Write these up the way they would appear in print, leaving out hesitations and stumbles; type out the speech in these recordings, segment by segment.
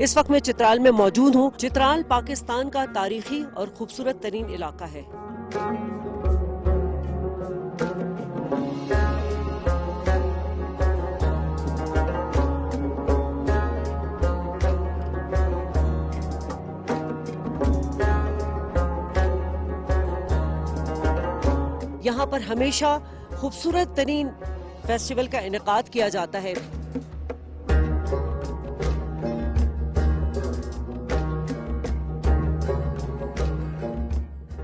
इस वक्त मैं चित्राल में मौजूद हूँ। चित्राल पाकिस्तान का तारीखी और खूबसूरत तरीन इलाका है। यहाँ पर हमेशा खूबसूरत तरीन फेस्टिवल का इनेकाद किया जाता है।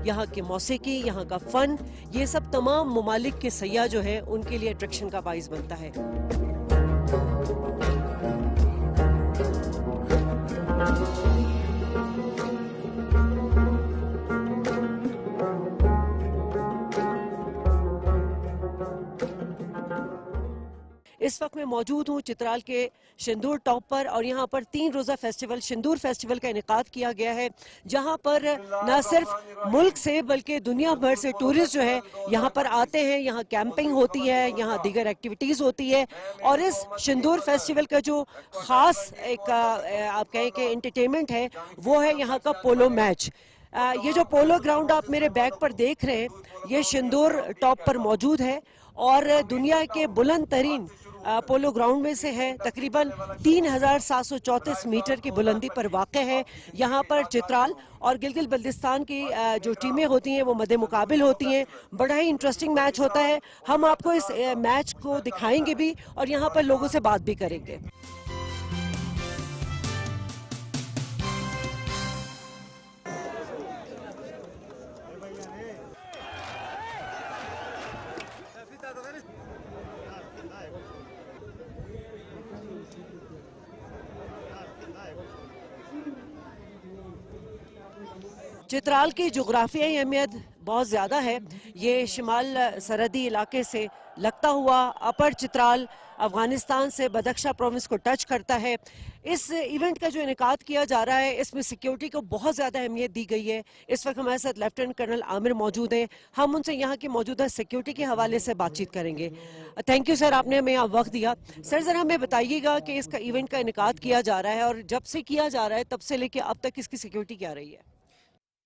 यहाँ की मौसीकी, यहाँ का फन, ये सब तमाम ममालिक के सयाह जो है उनके लिए अट्रैक्शन का बाइस बनता है। इस वक्त मैं मौजूद हूँ चित्राल के सिंदूर टॉप पर और यहाँ पर 3 रोज़ा फेस्टिवल सिंदूर फेस्टिवल का इनेकाद किया गया है, जहाँ पर न सिर्फ मुल्क से बल्कि दुनिया भर से टूरिस्ट जो है यहाँ पर आते हैं। यहाँ कैंपिंग होती है, यहाँ दीगर एक्टिविटीज़ होती है और इस सिंदूर फेस्टिवल का जो ख़ास एक आप कहें कि एंटरटेनमेंट है वो है यहाँ का पोलो मैच। ये जो पोलो ग्राउंड आप मेरे बैक पर देख रहे हैं ये सिंदूर टॉप पर मौजूद है और दुनिया के बुलंद तरीन पोलो ग्राउंड में से है। तकरीबन 3734 मीटर की बुलंदी पर वाक़ है। यहाँ पर चित्राल और गिलगित बल्तिस्तान की जो टीमें होती हैं वो मद्दे मुकाबिल होती हैं। बड़ा ही इंटरेस्टिंग मैच होता है। हम आपको इस मैच को दिखाएंगे भी और यहाँ पर लोगों से बात भी करेंगे। चित्राल की जोग्राफियाई अहमियत बहुत ज़्यादा है। ये शिमाल सरहदी इलाके से लगता हुआ अपर चित्राल अफ़गानिस्तान से बदख्शा प्रोविंस को टच करता है। इस इवेंट का जो इनेकाद किया जा रहा है इसमें सिक्योरिटी को बहुत ज़्यादा अहमियत दी गई है। इस वक्त हमारे साथ लेफ्टिनेंट कर्नल आमिर मौजूद हैं। हम उनसे यहाँ की मौजूदा सिक्योरिटी के हवाले से बातचीत करेंगे। थैंक यू सर, आपने हमें यहाँ वक्त दिया। सर ज़रा हमें बताइएगा कि इसका इवेंट का इनेकाद किया जा रहा है और जब से किया जा रहा है तब से लेके अब तक इसकी सिक्योरिटी क्या रही है?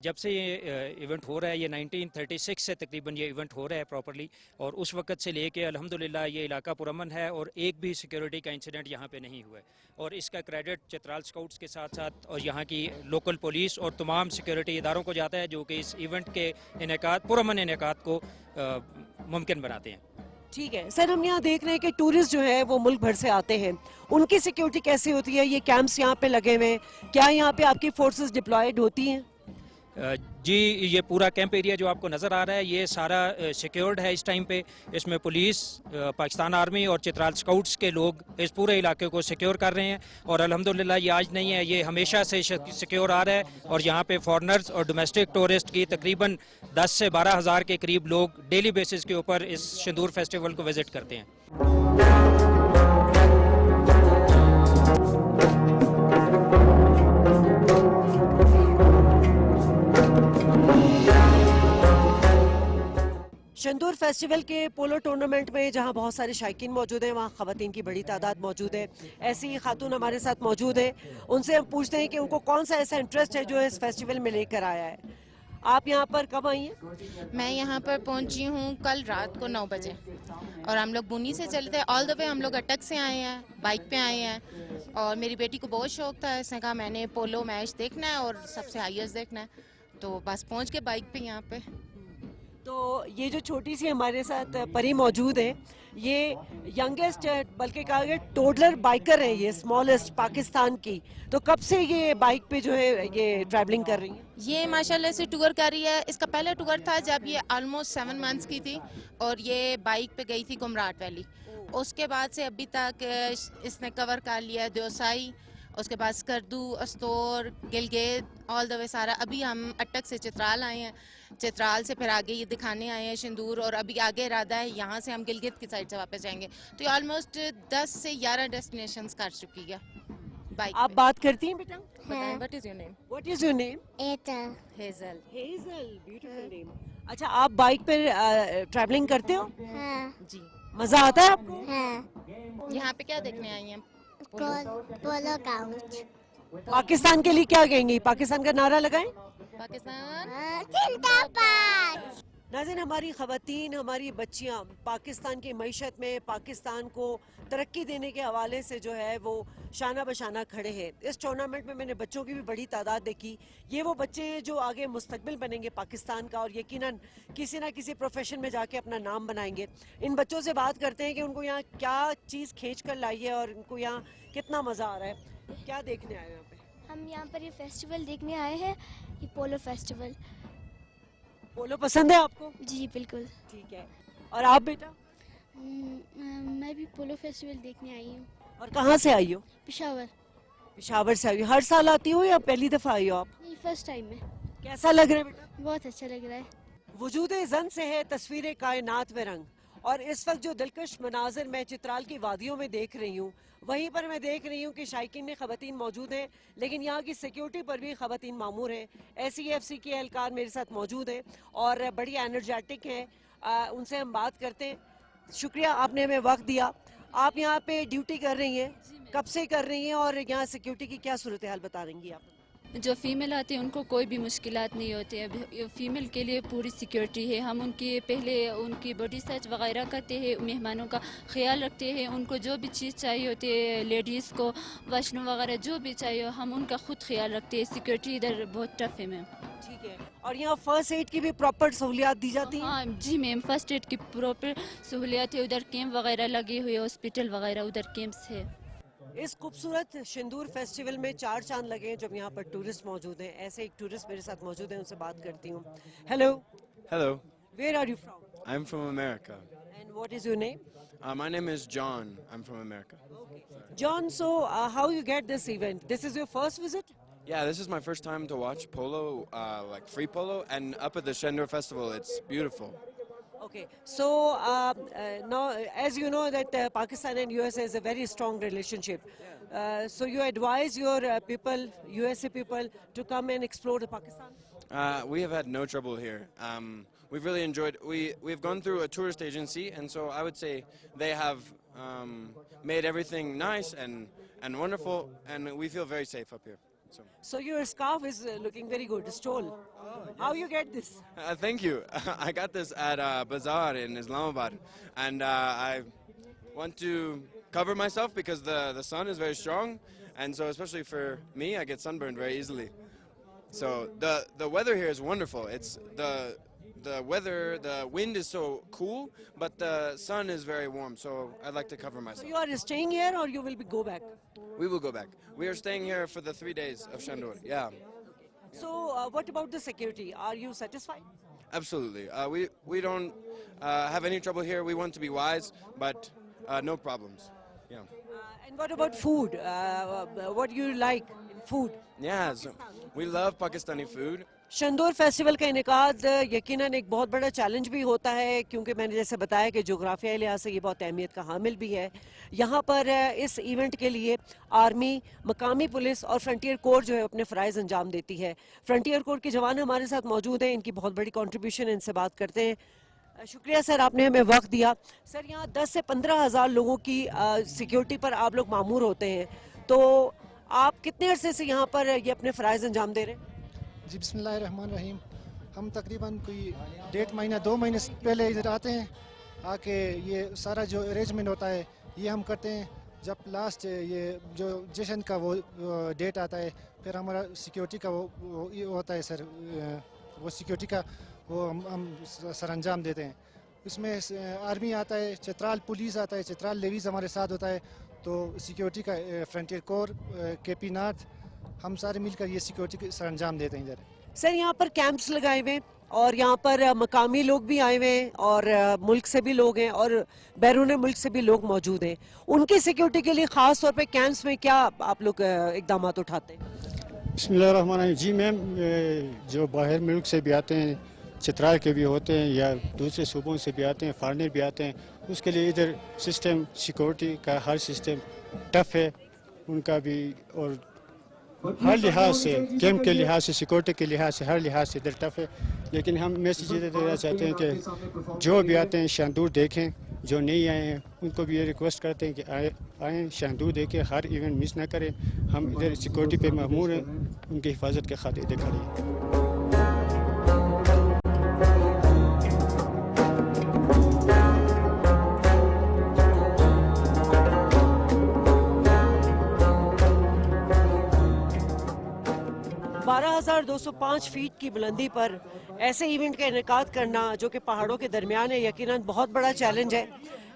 जब से ये इवेंट हो रहा है, ये 1936 से तकरीबन ये इवेंट हो रहा है प्रॉपर्ली, और उस वक्त से लेके अल्हम्दुलिल्लाह ये इलाका पुरअमन है और एक भी सिक्योरिटी का इंसिडेंट यहाँ पे नहीं हुआ है। और इसका क्रेडिट चित्राल स्काउट्स के साथ साथ और यहाँ की लोकल पुलिस और तमाम सिक्योरिटी इदारों को जाता है जो कि इस इवेंट के इनेकाद पुरअमन इनेकाद को मुमकिन बनाते हैं। ठीक है सर, हम यहाँ देख रहे हैं कि टूरिस्ट जो है वो मुल्क भर से आते हैं, उनकी सिक्योरिटी कैसे होती है? ये कैंप्स यहाँ पे लगे हुए हैं, क्या यहाँ पे आपकी फोर्सेस डिप्लॉयड होती हैं? जी, ये पूरा कैंप एरिया जो आपको नज़र आ रहा है ये सारा सिक्योर्ड है इस टाइम पे। इसमें पुलिस, पाकिस्तान आर्मी और चित्राल स्काउट्स के लोग इस पूरे इलाके को सिक्योर कर रहे हैं और अल्हम्दुलिल्लाह ये आज नहीं है, ये हमेशा से सिक्योर आ रहा है। और यहाँ पे फॉरेनर्स और डोमेस्टिक टूरिस्ट की तकरीबन 10 से 12 हज़ार के करीब लोग डेली बेसिस के ऊपर इस सिंदूर फेस्टिवल को विज़िट करते हैं। सिंदूर फेस्टिवल के पोलो टूर्नामेंट में जहां बहुत सारे शायकीन मौजूद हैं वहां ख़वातीन की बड़ी तादाद मौजूद है। ऐसी ही खातून हमारे साथ मौजूद है, उनसे हम पूछते हैं कि उनको कौन सा ऐसा इंटरेस्ट है जो इस फेस्टिवल में लेकर आया है। आप यहाँ पर कब आई हैं? मैं यहाँ पर पहुँची हूँ कल रात को 9 बजे और हम लोग बुनी से चले थे ऑल द वे। हम लोग अटक से आए हैं, बाइक पे आए हैं और मेरी बेटी को बहुत शौक था। इसने कहा मैंने पोलो मैच देखना है और सबसे हाईएस्ट देखना है, तो बस पहुँच के बाइक पे यहाँ पे। तो ये जो छोटी सी हमारे साथ परी मौजूद है, ये यंगेस्ट बल्कि कहा गया टोडलर बाइकर है, ये स्मॉलेस्ट पाकिस्तान की। तो कब से ये बाइक पे जो है ये ट्रैवलिंग कर रही है? ये माशाल्लाह से टूर कर रही है। इसका पहला टूर था जब ये ऑलमोस्ट 7 मंथ्स की थी और ये बाइक पे गई थी गुमराट वैली। उसके बाद से अभी तक इसने कवर कर लिया देवसाई, उसके बाद Skardu, Astore, Gilgit, all the way सारा। अभी हम अटक से चित्राल आए हैं, चित्राल से फिर आगे ये दिखाने आए हैं सिंदूर, और अभी आगे इरादा है यहाँ से हम गिलगित की साइड से वापस जाएंगे। तो ये ऑलमोस्ट 10 से 11 डेस्टिनेशंस कर चुकी है बाइक। आप बात करती हैं बेटा? बताएं, what is your name? What is your name? Hazel. Hazel, beautiful name. अच्छा, आप बाइक पर ट्रैवलिंग करते हो? हाँ, जी। मजा आता है आपको? हाँ, यहाँ पे क्या देखने आई हैं? Polo ground. पाकिस्तान के लिए क्या कहेंगी? पाकिस्तान का नारा लगाएं। पाकिस्तान नाज़रीन, हमारी ख़वातीन, हमारी बच्चियाँ पाकिस्तान की मईशत में पाकिस्तान को तरक्की देने के हवाले से जो है वो शाना बशाना खड़े हैं। इस टूर्नामेंट में मैंने बच्चों की भी बड़ी तादाद देखी। ये वो बच्चे हैं जो आगे मुस्तकबिल बनेंगे पाकिस्तान का और यकीनन किसी ना किसी प्रोफेशन में जाके अपना नाम बनाएंगे। इन बच्चों से बात करते हैं कि उनको यहाँ क्या चीज़ खींच कर लाई है और उनको यहाँ कितना मज़ा आ रहा है। क्या देखने आए हो यहाँ पे? हम यहाँ पर ये फेस्टिवल देखने आए हैं, ये पोलो फेस्टिवल। पोलो पसंद है आपको? जी बिल्कुल। ठीक है। और आप बेटा? मैं भी पोलो फेस्टिवल देखने आई हूँ। और कहाँ से आई हो? पेशावर। पेशावर से आई हो। हर साल आती हो या पहली दफ़ा आई हो आप? ये फर्स्ट टाइम है। कैसा लग रहा है बेटा? बहुत अच्छा लग रहा है। वजूद ज़न से है तस्वीर कायनात में रंग। और इस वक्त जो दिलकश मनाजिर मैं चित्राल की वादियों में देख रही हूँ, वहीं पर मैं देख रही हूँ कि शायकीन में ख़वातीन मौजूद हैं, लेकिन यहाँ की सिक्योरिटी पर भी ख़वातीन मामूर हैं। SEFC के एहलकार मेरे साथ मौजूद हैं और बड़ी एनर्जेटिक हैं। उनसे हम बात करते हैं। शुक्रिया, आपने हमें वक्त दिया। आप यहाँ पे ड्यूटी कर रही हैं, कब से कर रही हैं और यहाँ सिक्योरिटी की क्या सूरत हाल बता रही हैं आप? जो फीमेल आती है उनको कोई भी मुश्किलात नहीं होती है। फीमेल के लिए पूरी सिक्योरिटी है। हम उनकी पहले उनकी बॉडी सर्च वगैरह करते हैं, मेहमानों का ख्याल रखते हैं। उनको जो भी चीज़ चाहिए होती है, लेडीज़ को वॉशरूम वगैरह जो भी चाहिए हम उनका खुद ख्याल रखते हैं। सिक्योरिटी इधर बहुत टफ है मैम। ठीक है। और यहाँ फर्स्ट एड की भी प्रॉपर सहूलियात दी जाती हैं? हाँ जी मैम, फर्स्ट एड की प्रॉपर सहूलियात है। उधर कैंप वगैरह लगे हुए, हॉस्पिटल वगैरह उधर कैंप्स है। इस खूबसूरत शिंदूर फेस्टिवल में 4 चांद लगे हैं जब यहाँ पर टूरिस्ट मौजूद हैं। ऐसे एक टूरिस्ट मेरे साथ मौजूद हैं, उनसे बात करती हूँ। Hello, Hello, where are you from I'm from America. And what is your name? My name is John. I'm from America. John, so how you get this event? This is your first visit? Yeah, this is my first time to watch polo, like free polo, and up at the Shendur Festival, it's beautiful. Okay, so now as you know that Pakistan and USA is a very strong relationship. So you advise your people, USA people, to come and explore the Pakistan? We have had no trouble here. We've really enjoyed. We've gone through a tourist agency, and so I would say they have made everything nice and wonderful, and we feel very safe up here. So your scarf is looking very good. Stole. How you get this? Thank you. I got this at Bazaar in Islamabad, and I want to cover myself because the sun is very strong, and so especially for me, I get sunburned very easily. So the weather here is wonderful. It's the weather, the wind is so cool, but the sun is very warm, so I like to cover So myself. you are staying here or you will be go back? We will go back. We are staying here for the 3 days of Shendur. Yeah, So what about the security? Are you satisfied? absolutely. We don't have any trouble here. We want to be wise, but no problems. Yeah. And what about food? What do you like in food? Yeah, so we love Pakistani food. Shandur festival का इनेकाद यकीनन एक बहुत बड़ा challenge भी होता है, क्योंकि मैंने जैसे बताया कि जोग्राफियाई लिहाज से ये बहुत अहमियत का हामिल भी है। यहाँ पर इस इवेंट के लिए आर्मी, मकामी पुलिस और फ्रंटियर कोर जो है अपने फ़राइज़ अंजाम देती है। फ्रंटियर कोर के जवान हमारे साथ मौजूद हैं, इनकी बहुत बड़ी कंट्रीब्यूशन है, इनसे बात करते हैं। शुक्रिया सर, आपने हमें वक्त दिया। सर, यहाँ 10 से 15 हज़ार लोगों की सिक्योरिटी पर आप लोग मामूर होते हैं, तो आप कितने अरसे से यहाँ पर ये अपने फ़राइज़ अंजाम दे रहे हैं? जी बिस्मिल्लाहिर्रहमानिर्रहीम। हम तकरीबन कोई 1.5 महीना 2 महीने से पहले इधर आते हैं। आके ये सारा जो अरेंजमेंट होता है ये हम करते हैं। जब लास्ट ये जो जश्न का वो डेट आता है, फिर हमारा सिक्योरिटी का वो ये होता है सर, वो सिक्योरिटी का वो हम सरअंजाम देते हैं। इसमें आर्मी आता है, चित्राल पुलिस आता है, चित्राल लेवीज़ हमारे साथ होता है, तो सिक्योरिटी का फ्रंटियर कोर, KP नॉर्थ, हम सारे मिलकर ये सिक्योरिटी सर अंजाम देते हैं इधर। सर, यहाँ पर कैंप्स लगाए हुए हैं और यहाँ पर मकामी लोग भी आए हुए हैं और मुल्क से भी लोग हैं और बैरून मुल्क से भी लोग मौजूद हैं। उनकी सिक्योरिटी के लिए ख़ास तौर पे कैंप्स में क्या आप लोग इक़दाम उठाते हैं? बिस्मिल्लाहिर्रहमानिर्रहीम। जी मैम, जो बाहर मुल्क से भी आते हैं, चित्राल के भी होते हैं या दूसरे सूबों से भी आते हैं, फॉरेनर भी आते हैं, उसके लिए इधर सिस्टम सिक्योरिटी का हर सिस्टम टफ है उनका भी, और हर लिहाज से, कैंप के लिहाज से, सिक्योरिटी के लिहाज से, हर लिहाज से इधर टफ है। लेकिन हम मैसेज ये देना चाहते हैं कि जो भी आते हैं शंदूर देखें, जो नहीं आए हैं उनको भी ये रिक्वेस्ट करते हैं कि आएँ शहदू दे के हर इवेंट मिस ना करें. हम इधर सिक्योरिटी पे मअमूर हैं, उनकी हिफाजत के खातिर इधर खड़े हैं. 12,205 फीट की बुलंदी पर ऐसे इवेंट का इनेकाद करना जो कि पहाड़ों के दरमियान है, यकीनन बहुत बड़ा चैलेंज है.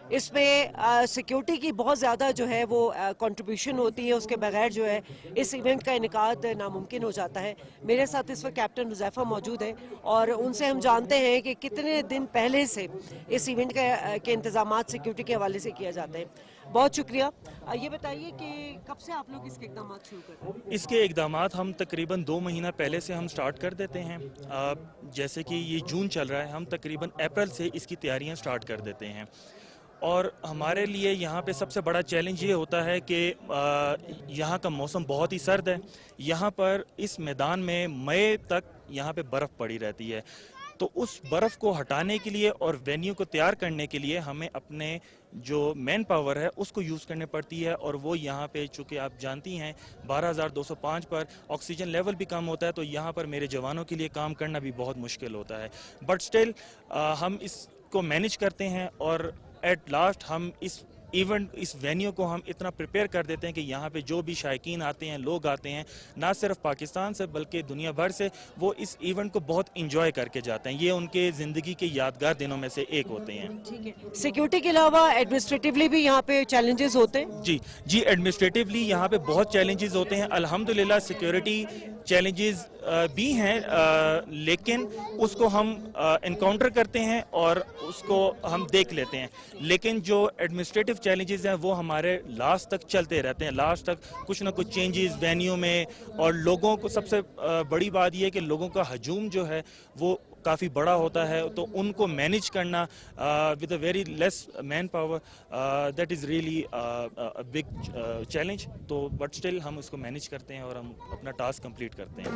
इसमें सिक्योरिटी की बहुत ज़्यादा जो है वो कंट्रीब्यूशन होती है, उसके बगैर जो है इस इवेंट का इनेकाद नामुमकिन हो जाता है. मेरे साथ इस वक्त कैप्टन हुज़ैफा मौजूद है और उनसे हम जानते हैं कि कितने दिन पहले से इस इवेंट के इंतजामात सिक्योरिटी के हवाले से किए जाते हैं. बहुत शुक्रिया. ये बताइए कि कब से आप लोग इसके इक़दामात शुरू कर रहे हैं? इसके इक़दामात हम तकरीबन 2 महीना पहले से हम स्टार्ट कर देते हैं. जैसे कि ये जून चल रहा है, हम तकरीबन अप्रैल से इसकी तैयारियां स्टार्ट कर देते हैं. और हमारे लिए यहाँ पे सबसे बड़ा चैलेंज ये होता है कि यहाँ का मौसम बहुत ही सर्द है. यहाँ पर इस मैदान में मई तक यहाँ पे बर्फ़ पड़ी रहती है. तो उस बर्फ़ को हटाने के लिए और वेन्यू को तैयार करने के लिए हमें अपने जो मैन पावर है उसको यूज़ करने पड़ती है. और वो यहाँ पे चूँकि आप जानती हैं 12,205 पर ऑक्सीजन लेवल भी कम होता है, तो यहाँ पर मेरे जवानों के लिए काम करना भी बहुत मुश्किल होता है. बट स्टिल हम इसको मैनेज करते हैं और एट लास्ट हम इस इवेंट, इस वेन्यू को हम इतना प्रिपेयर कर देते हैं कि यहाँ पे जो भी शायकीन आते हैं, लोग आते हैं, ना सिर्फ पाकिस्तान से बल्कि दुनिया भर से, वो इस इवेंट को बहुत इंजॉय करके जाते हैं. ये उनके ज़िंदगी के यादगार दिनों में से एक होते हैं. ठीक है. सिक्योरिटी के अलावा एडमिनिस्ट्रेटिवली भी यहाँ पे चैलेंजेस होते हैं? जी एडमिनिस्ट्रेटिवली यहाँ पे बहुत चैलेंजेस होते हैं. अल्हम्दुलिल्लाह सिक्योरिटी चैलेंजेस भी हैं, लेकिन उसको हम इनकाउंटर करते हैं और उसको हम देख लेते हैं. लेकिन जो एडमिनिस्ट्रेटिव चैलेंजेस हैं वो हमारे लास्ट तक चलते रहते हैं. लास्ट तक कुछ ना कुछ चेंजेस वेन्यू में, और लोगों को सबसे बड़ी बात ये है कि लोगों का हजूम जो है वो काफ़ी बड़ा होता है, तो उनको मैनेज करना with a very less man power, that is really big challenge. तो बट स्टिल हम उसको मैनेज करते हैं और हम अपना टास्क कंप्लीट करते हैं.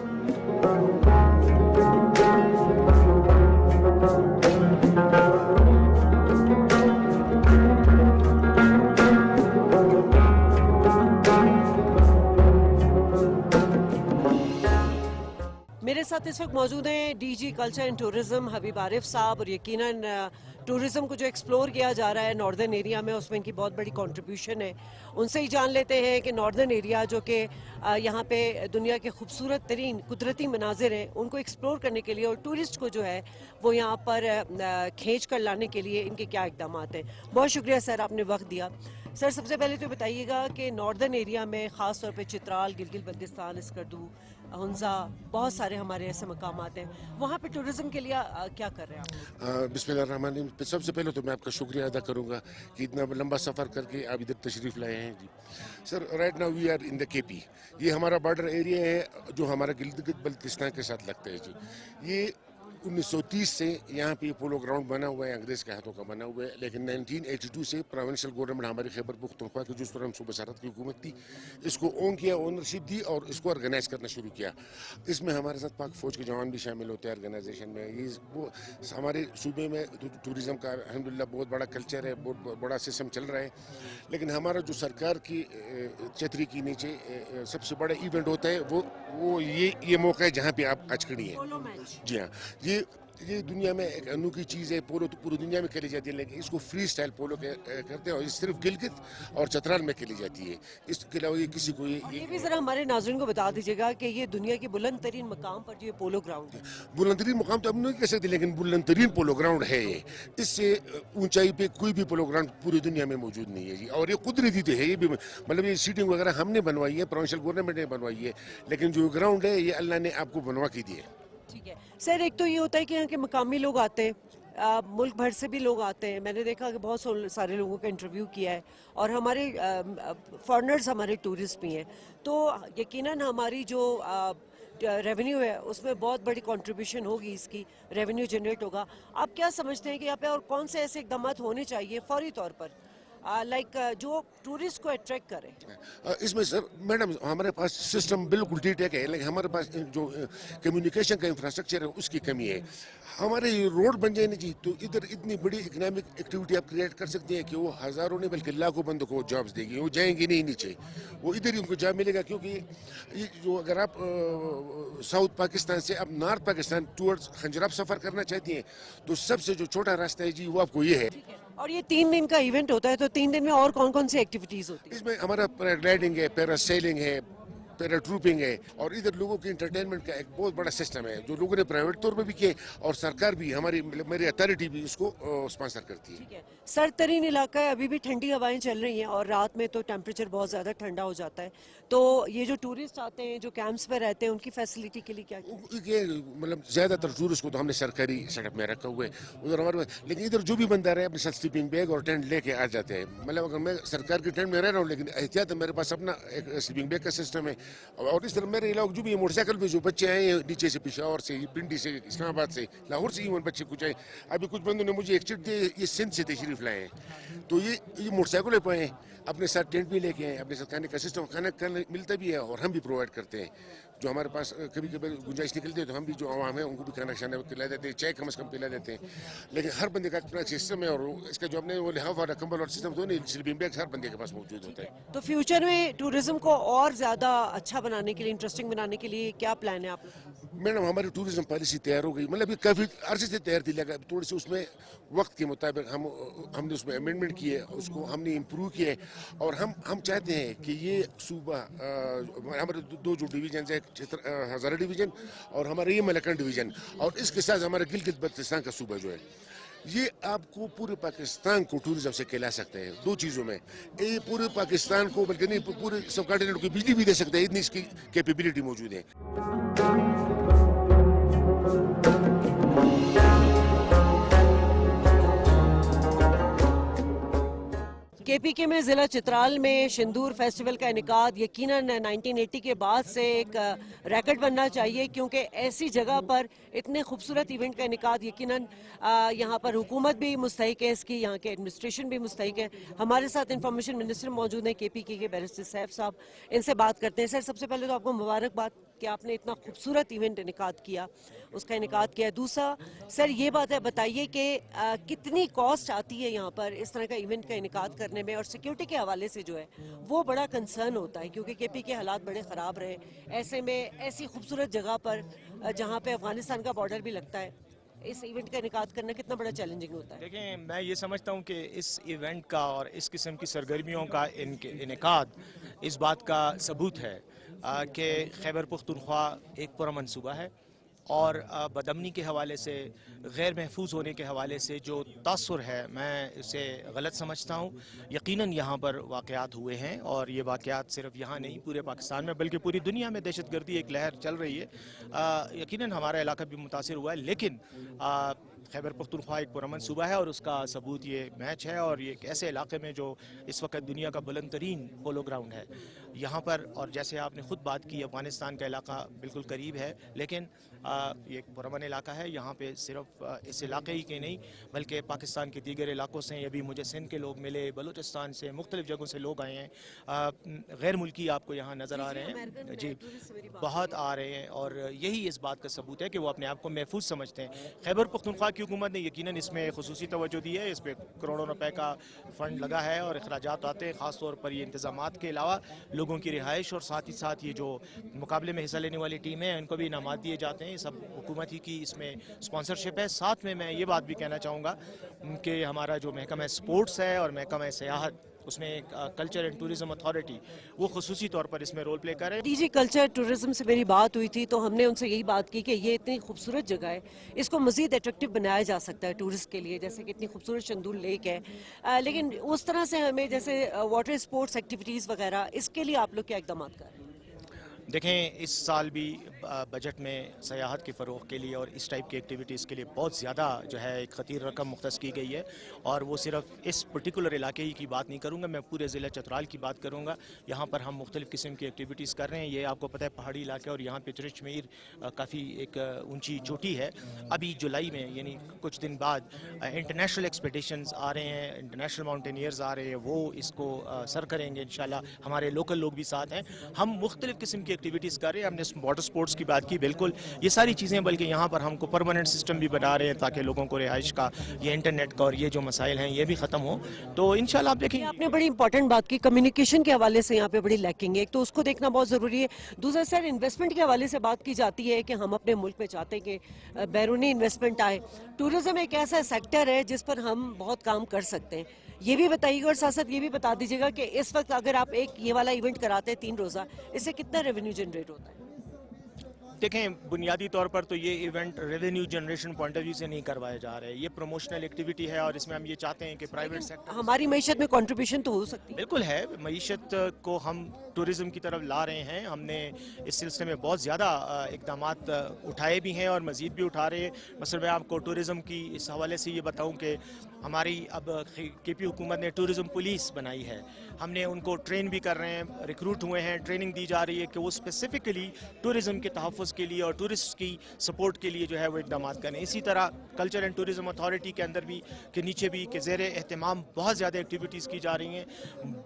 मेरे साथ इस वक्त मौजूद हैं डीजी कल्चर एंड टूरिज्म हबीब आरिफ साहब. और यकीनन टूरिज्म को जो एक्सप्लोर किया जा रहा है नॉर्दर्न एरिया में, उसमें इनकी बहुत बड़ी कंट्रीब्यूशन है. उनसे ही जान लेते हैं कि नॉर्दर्न एरिया जो कि यहाँ पे दुनिया के खूबसूरत तरीन कुदरती मनाजिर हैं, उनको एक्सप्लोर करने के लिए और टूरिस्ट को जो है वो यहाँ पर खींच कर लाने के लिए इनके क्या इक़दामात हैं. बहुत शुक्रिया सर, आपने वक्त दिया. सर, सबसे पहले तो बताइएगा कि नॉर्दर्न एरिया में ख़ास तौर पे चित्राल, गिलगित बल्तिस्तान, स्कर्दू, हुंजा, बहुत सारे हमारे ऐसे मकामात हैं, वहाँ पे टूरिज़्म के लिए क्या कर रहे हैं आप? बिस्मिल्लाहिर्रहमानिर्रहीम. सबसे पहले तो मैं आपका शुक्रिया अदा करूँगा कि इतना लंबा सफ़र करके आप इधर तशरीफ़ लाए हैं. जी sir, right now we are in the KP. ये हमारा बॉर्डर एरिया है जो हमारा गिलगित बल्तिस्तान के साथ लगता है. जी, ये 1930 से यहाँ पे पोलो ग्राउंड बना हुआ है, अंग्रेज़ के हाथों का बना हुआ है. लेकिन 1982 से प्रोविंशियल गवर्नमेंट हमारी खैबर पुख्तनख्वा की जिस तरह हम सूबा सरहद की हुकूमत थी, इसको ओन किया, ओनरशिप दी और इसको ऑर्गेनाइज करना शुरू किया. इसमें हमारे साथ पाक फ़ौज के जवान भी शामिल होते हैं ऑर्गेनाइजेशन में. ये वो हमारे सूबे में टूरिज़म का अल्हम्दुलिल्लाह बहुत बड़ा कल्चर है, बहुत बड़ा सिस्टम चल रहा है. लेकिन हमारा जो सरकार की छतरी के नीचे सबसे बड़ा इवेंट होता है वो ये मौका है जहाँ पे आप आज खड़ी हैं. जी हाँ, ये दुनिया में एक अनोखी चीज़ है. पोलो तो पूरी दुनिया में खेली जाती है, लेकिन इसको फ्री स्टाइल पोलो करते हैं और ये सिर्फ गिलगित और चतराल में खेली जाती है. इसके अलावा ये किसी को ये भी ज़रा हमारे नाज़रीन को बता दीजिएगा कि ये दुनिया के बुलंद तरीन मकाम पर जो ये पोलो ग्राउंड है. बुलंद तरीन मकाम तो हम नहीं कह सकते, लेकिन बुलंद तरीन पोलो ग्राउंड है ये. इससे ऊंचाई पे कोई भी पोलो ग्राउंड पूरी दुनिया में मौजूद नहीं है. जी, और ये कुदरती तो है. ये भी मतलब ये सीटिंग वगैरह हमने बनवाई है, प्रोविंशियल गवर्नमेंट ने बनवाई है, लेकिन जो ग्राउंड है ये अल्लाह ने आपको बनवा के दिया है. ठीक है सर, एक तो ये होता है कि यहाँ के मकामी लोग आते हैं, मुल्क भर से भी लोग आते हैं. मैंने देखा कि बहुत सारे लोगों का इंटरव्यू किया है और हमारे फॉरेनर्स हमारे टूरिस्ट भी हैं. तो यकीनन हमारी जो रेवेन्यू है उसमें बहुत बड़ी कंट्रीब्यूशन होगी, इसकी रेवेन्यू जनरेट होगा. आप क्या समझते हैं कि यहाँ पे और कौन से ऐसे इकदाम होने चाहिए फौरी तौर पर लाइक जो टूरिस्ट को अट्रैक्ट करे? इसमें सर मैडम हमारे पास सिस्टम बिल्कुल ठीक है, लेकिन हमारे पास जो कम्युनिकेशन का इंफ्रास्ट्रक्चर है उसकी कमी है. हमारे रोड बन जाए जी तो इधर इतनी बड़ी इकोनॉमिक एक्टिविटी आप क्रिएट कर सकते हैं कि वो हज़ारों नहीं बल्कि लाखों बंदों को जॉब्स देगी. वो जाएंगे नहीं नीचे, वो इधर ही उनको जॉब मिलेगा. क्योंकि ये जो अगर आप साउथ पाकिस्तान से अब नॉर्थ पाकिस्तान टूवर्ड्स खंजराब सफ़र करना चाहती हैं तो सबसे जो छोटा रास्ता है जी वो आपको ये है. और ये 3 दिन का इवेंट होता है, तो 3 दिन में और कौन कौन सी एक्टिविटीज होती है? इसमें हमारा पैराग्लाइडिंग है, पैरासेलिंग है, पैराट्रूपिंग है, और इधर लोगों की इंटरटेनमेंट का एक बहुत बड़ा सिस्टम है जो लोगों ने प्राइवेट तौर पर भी किए और सरकार भी मेरी अथॉरिटी भी इसको स्पॉन्सर करती है. ठीक है. सर्द-तरीन इलाका है, अभी भी ठंडी हवाएं चल रही हैं और रात में तो टेम्परेचर बहुत ज़्यादा ठंडा हो जाता है. तो ये जो टूरिस्ट आते हैं, जो कैंप्स पे रहते हैं, उनकी फैसिलिटी के लिए क्या किया? ये मतलब ज़्यादातर टूरिस्ट को तो हमने सरकारी सेटअप में रखा हुआ है उधर हमारे. लेकिन इधर जो भी बंदा रहे अपने साथ स्लीपिंग बैग और टेंट लेके आ जाते हैं. मतलब अगर मैं सरकार के टेंट में रह रहा हूँ लेकिन एहतियात मेरे पास अपना एक स्लीपिंग बैग का सिस्टम है. और इस तरह मेरे इलाके जो भी मोटरसाइकिल पे जो बच्चे आए हैं नीचे से, पेशावर से, पिंडी से, इस्लामाबाद से, लाहौर से, इवन बच्चे कुछ आए. अभी कुछ बंदों ने मुझे एक चिट दी, ये सिंध से तशरीफ लाए हैं. तो ये मोटरसाइकिल पे आए, अपने साथ टेंट भी लेके आए, अपने साथ खाने का सिस्टम खाना मिलता भी है और हम भी प्रोवाइड करते हैं. जो हमारे पास कभी कभी गुंजाइश निकलती है तो हम भी जो आवाम है उनको भी खाना खाना पिला देते हैं, चाय कम से कम पिला देते हैं. लेकिन हर बंदे का अपना सिस्टम है और इसका जो अपने वो लिहाफ वाला कंबल और सिस्टम तो नहीं, स्लीपिंग बैग हर बंदे के पास मौजूद होता है. तो फ्यूचर में टूरिज्म को और ज़्यादा अच्छा बनाने के लिए, इंटरेस्टिंग बनाने के लिए क्या प्लान है आप? मैडम हमारी टूरिज्म पॉलिसी तैयार हो गई, मतलब ये काफ़ी अर्से से तैयार थी, लगा थोड़ी सी उसमें वक्त के मुताबिक हमने उसमें अमेंडमेंट किए, उसको हमने इम्प्रूव किए. और हम चाहते हैं कि ये सूबा हमारे दो जो डिवीजन है, हज़ारा डिवीजन और हमारा ये मलकन डिवीजन, और इसके साथ हमारा गिलगित बल्तिस्तान का सूबा जो है, ये आपको पूरे पाकिस्तान को टूरिज्म से खिला सकते हैं. 2 चीज़ों में, ये पूरे पाकिस्तान को बल्कि नहीं पूरे सब कॉन्टिनेंट को बिजली भी दे सकते हैं, इतनी इसकी कैपेबिलिटी मौजूद है. केपीके में ज़िला चित्राल में सिंदूर फेस्टिवल का इनेकाद यकीनन 1980 के बाद से एक रैकेट बनना चाहिए, क्योंकि ऐसी जगह पर इतने खूबसूरत इवेंट का इनेकाद यकीनन यहाँ पर हुकूमत भी मुस्तहिक है, इसकी यहाँ के एडमिनिस्ट्रेशन भी मुस्तहिक है. हमारे साथ इंफॉर्मेशन मिनिस्टर मौजूद हैं केपीके के, बैरिस्टर सैफ साहब. इनसे बात करते हैं. सर, सबसे पहले तो आपको मुबारकबाद कि आपने इतना खूबसूरत इवेंट इनेकाद किया, उसका इनेकाद किया. दूसरा सर ये बात है, बताइए कि कितनी कॉस्ट आती है यहाँ पर इस तरह का इवेंट का इनेकाद करने में, और सिक्योरिटी के हवाले से जो है वो बड़ा कंसर्न होता है, क्योंकि केपी के हालात बड़े ख़राब रहे. ऐसे में ऐसी खूबसूरत जगह पर जहाँ पे अफगानिस्तान का बॉर्डर भी लगता है, इस इवेंट का इनेकाद करना कितना बड़ा चैलेंजिंग होता है? देखिए, मैं ये समझता हूँ कि इस इवेंट का और इस किस्म की सरगर्मियों का इनेकाद इस बात का सबूत है कि खैबर पख्तूनख्वा एक पुरअमन सूबा है और बदअमनी के हवाले से, गैर महफूज होने के हवाले से जो तासुर है, मैं इसे गलत समझता हूँ. यकीनन यहाँ पर वाक़यात हुए हैं और ये वाक़यात सिर्फ यहाँ नहीं, पूरे पाकिस्तान में बल्कि पूरी दुनिया में दहशतगर्दी एक लहर चल रही है. यकीनन हमारा इलाका भी मुतासिर हुआ है, लेकिन खैबर पख्तूनख्वा एक पुरअमन सूबा है और उसका सबूत ये मैच है. और ये एक ऐसे इलाके में जो इस वक्त दुनिया का बुलंद तरीन पोलो ग्राउंड है यहाँ पर, और जैसे आपने ख़ुद बात की अफ़गानिस्तान का इलाका बिल्कुल करीब है, लेकिन ये एक पुरअमन इलाका है. यहाँ पे सिर्फ इस इलाके ही के नहीं बल्कि पाकिस्तान के दीगर इलाकों से, अभी मुझे सिंध के लोग मिले, बलूचिस्तान से, मुख्तलिफ़ जगहों से लोग आए हैं. गैर मुल्की आपको यहाँ नज़र आ रहे हैं जी, बहुत आ रहे हैं, और यही इस बात का सबूत है कि वो अपने आप को महफूज समझते हैं. खैबर पख्तूनख्वा की हुकूमत ने यकीनन इसमें खुसूसी तवज्जो दी है. इस पर करोड़ों रुपए का फ़ंड लगा है और अखराजात आते हैं. ख़ास तौर पर ये इंतज़ामात के अलावा लोगों की रिहाइश और साथ ही साथ ये जो मुकाबले में हिस्सा लेने वाली टीमें हैं इनको भी इनामात दिए जाते हैं. सब हुकूमत ही की इसमें स्पॉन्सरशिप है. साथ में मैं ये बात भी कहना चाहूँगा कि हमारा जो महकमा स्पोर्ट्स है और महकमा सियाहत, उसमें कल्चर एंड टूरिज्म अथॉरिटी, वो खुसूसी तौर पर इसमें रोल प्ले कर रहे हैं. डीजी कल्चर टूरिज्म से मेरी बात हुई थी तो हमने उनसे यही बात की कि ये इतनी खूबसूरत जगह है, इसको मज़ीद अट्रैक्टिव बनाया जा सकता है टूरिस्ट के लिए, जैसे कि इतनी खूबसूरत सिंदूर लेक है. लेकिन उस तरह से हमें जैसे वाटर स्पोर्ट्स एक्टिविटीज़ वगैरह, इसके लिए आप लोग क्या इकदाम कर रहे हैं? देखें इस साल भी बजट में सयाहत के फ़रोग़ के लिए और इस टाइप की एक्टिविटीज़ के लिए बहुत ज़्यादा जो है एक ख़तीर रकम मुख्तस की गई है, और वो सिर्फ इस पर्टिकुलर इलाके ही की बात नहीं करूँगा, मैं पूरे ज़िला चतराल की बात करूँगा। यहाँ पर हम मुख्तलिफ़ किस्म की एक्टिविटीज़ कर रहे हैं। ये आपको पता है पहाड़ी इलाका, और यहाँ पे चरिचमीर काफ़ी एक ऊंची चोटी है। अभी जुलाई में यानी कुछ दिन बाद इंटरनेशनल एक्सपेडिशंस आ रहे हैं, इंटरनेशनल माउंटेनियर्स आ रहे हैं, वो इसको सर करेंगे इंशाल्लाह। हमारे लोकल लोग भी साथ हैं। हम मुख्तलिफ़ किस्म की एक्टिविटीज़ कर रहे हैं। हमने वाटर स्पोर्ट्स की बात की, बिल्कुल ये सारी चीज़ें, बल्कि यहाँ पर हमको परमानेंट सिस्टम भी बना रहे हैं ताकि लोगों को रिहाइश का, ये इंटरनेट का और ये जो मसाइल हैं ये भी ख़त्म हो। तो इंशाल्लाह आप देखेंगे। आपने बड़ी इंपॉर्टेंट बात की, कम्युनिकेशन के हवाले से यहाँ पे बड़ी लैकिंग है, एक तो उसको देखना बहुत ज़रूरी है। दूसरा सर, इन्वेस्टमेंट के हवाले से बात की जाती है कि हम अपने मुल्क में चाहते हैं कि बैरूनी इन्वेस्टमेंट आए। टूरिज़्म एक ऐसा सेक्टर है जिस पर हम बहुत काम कर सकते हैं, ये भी बताइएगा। और साथ साथ ये भी बता दीजिएगा कि इस वक्त अगर आप एक ये वाला इवेंट कराते हैं 3 रोज़ा, इससे कितना रेवेन्यू जनरेट होता है? देखें बुनियादी तौर पर तो ये event revenue generation point of view से नहीं करवाया जा रहा है, ये प्रमोशनल एक्टिविटी है, और इसमें हम ये चाहते हैं कि प्राइवेट सेक्टर हमारी मईशत में कंट्रीब्यूशन तो हो सकती है। बिल्कुल है, मईशत को हम टूरिज़्म की तरफ ला रहे हैं। हमने इस सिलसिले में बहुत ज़्यादा इक़दामात उठाए भी हैं और मज़ीद भी उठा रहे हैं। मसलन मैं आपको टूरिज़्म की इस हवाले से ये बताऊं कि हमारी अब KP हुकूमत ने टूरिज़्म पुलिस बनाई है। हमने उनको ट्रेन भी कर रहे हैं, रिक्रूट हुए हैं, ट्रेनिंग दी जा रही है कि वो स्पेसिफ़िकली टूरिज़्म के तहफ़्फ़ुज़ के लिए और टूरिस्ट की सपोर्ट के लिए जो है वो इक़दाम करें। इसी तरह कल्चर एंड टूरिज़्म अथॉरिटी के अंदर भी, के नीचे भी के ज़ेर एहतमाम बहुत ज़्यादा एक्टिविटीज़ की जा रही हैं।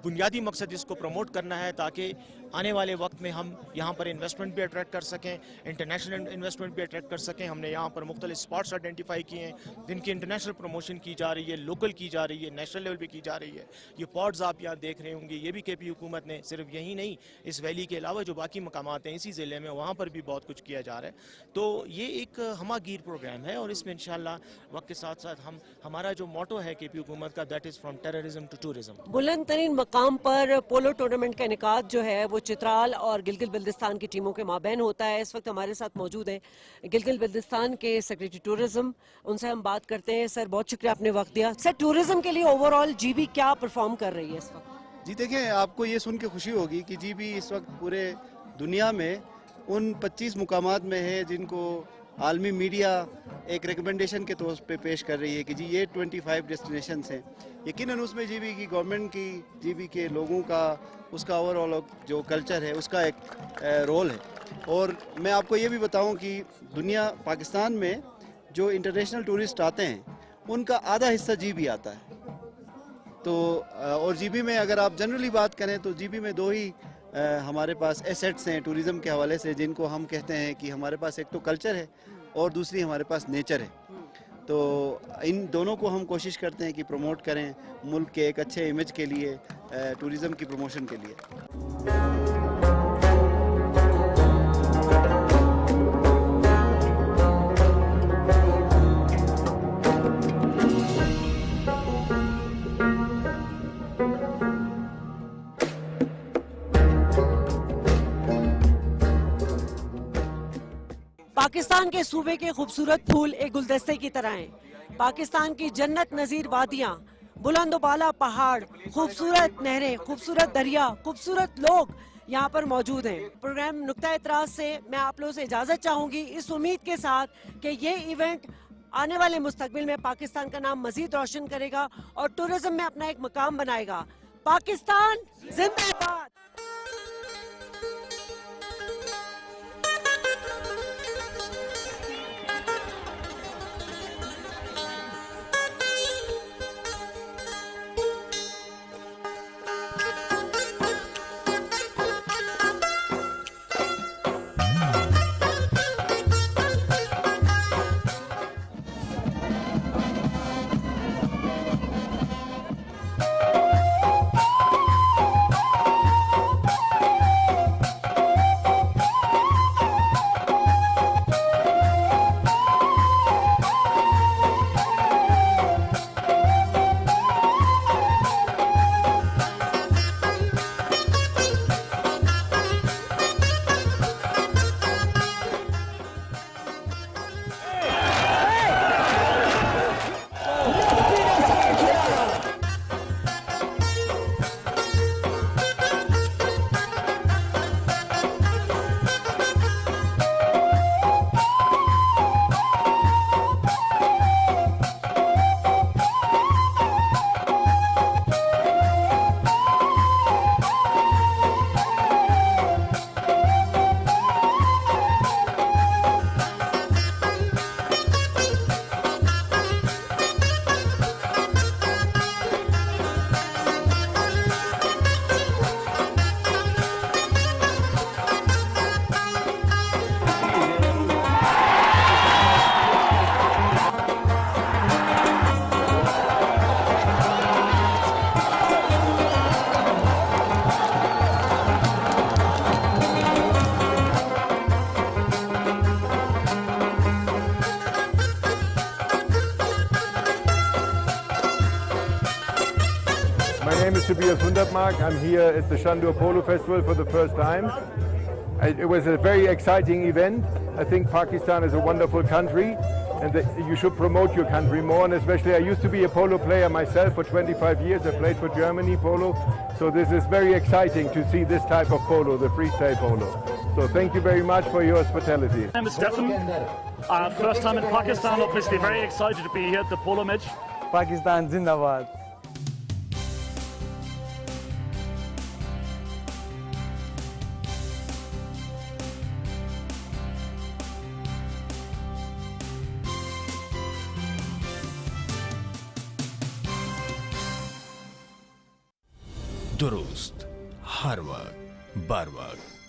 बुनियादी मकसद इसको प्रमोट करना है ताकि आने वाले वक्त में हम यहाँ पर इन्वेस्टमेंट भी अट्रैक्ट कर सकें, इंटरनेशनल इन्वेस्टमेंट भी अट्रैक्ट कर सकें। हमने यहाँ पर मुख्तलिफ स्पॉट्स आइडेंटिफाई किए हैं जिनकी इंटरनेशनल प्रमोशन की जा रही है, लोकल की जा रही है, नेशनल लेवल पे की जा रही है। ये पॉड्स आप यहाँ देख रहे होंगे, ये भी KP हुकूमत ने सिर्फ यही नहीं, इस वैली के अलावा जो बाकी मकामात हैं इसी ज़िले में, वहाँ पर भी बहुत कुछ किया जा रहा है। तो ये एक हमागीर प्रोग्राम है, और इसमें इंशाल्लाह वक्त के साथ साथ हमारा जो मोटो है KP हुकूमत का, that is from terrorism to tourism. बुलंद तरीन मकाम पर पोलो टूर्नामेंट का इनेकाद जो है वो चित्राल और गिलगित बल्तिस्तान की टीमों के माबैन होता है। इस वक्त हमारे साथ मौजूद हैं गिलगित बल्तिस्तान के सेक्रेटरी टूरिज्म, उनसे हम बात करते हैं। सर बहुत शुक्रिया आपने वक्त दिया। सर टूरिज्म के लिए ओवरऑल GB क्या परफॉर्म कर रही है इस वक्त? जी देखें, आपको ये सुन के खुशी होगी कि GB इस वक्त पूरे दुनिया में उन 25 मुकामात में है जिनको आलमी मीडिया एक रिकमेंडेशन के तौर पे पेश कर रही है कि जी ये 25 डेस्टिनेशंस हैं। यकीनन उसमें GB की गवर्नमेंट की, GB के लोगों का, उसका ओवरऑल जो कल्चर है उसका एक रोल है। और मैं आपको ये भी बताऊं कि दुनिया, पाकिस्तान में जो इंटरनेशनल टूरिस्ट आते हैं उनका आधा हिस्सा GB आता है। तो और GB में अगर आप जनरली बात करें तो GB में 2 ही हमारे पास एसेट्स हैं टूरिज़्म के हवाले से, जिनको हम कहते हैं कि हमारे पास एक तो कल्चर है और दूसरी हमारे पास नेचर है। तो इन दोनों को हम कोशिश करते हैं कि प्रमोट करें मुल्क के एक अच्छे इमेज के लिए, टूरिज़्म की प्रमोशन के लिए। पाकिस्तान के सूबे के खूबसूरत फूल एक गुलदस्ते की तरह हैं। पाकिस्तान की जन्नत नज़ीर वादियाँ, बुलंद बाला पहाड़, खूबसूरत नहरें, खूबसूरत दरिया, खूबसूरत लोग यहाँ पर मौजूद हैं। प्रोग्राम नुक्ता इतराज़ से मैं आप लोगों से इजाज़त चाहूँगी, इस उम्मीद के साथ कि ये इवेंट आने वाले मुस्तकबिल में पाकिस्तान का नाम मज़ीद रोशन करेगा और टूरिज़्म में अपना एक मकाम बनाएगा। पाकिस्तान जिंदाबाद। Tobias Hundertmark. I'm here at the Shandur Polo Festival for the first time. It was a very exciting event. I think Pakistan is a wonderful country and that you should promote your country more, and especially I used to be a polo player myself for 25 years. I played for Germany polo, so this is very exciting to see this type of polo, the freestyle polo. So thank you very much for your hospitality. My name is Stefan. First time in Pakistan, obviously very excited to be here at the polo match. Pakistan Zindabad. दुरुस्त हर वक्त बार वक्त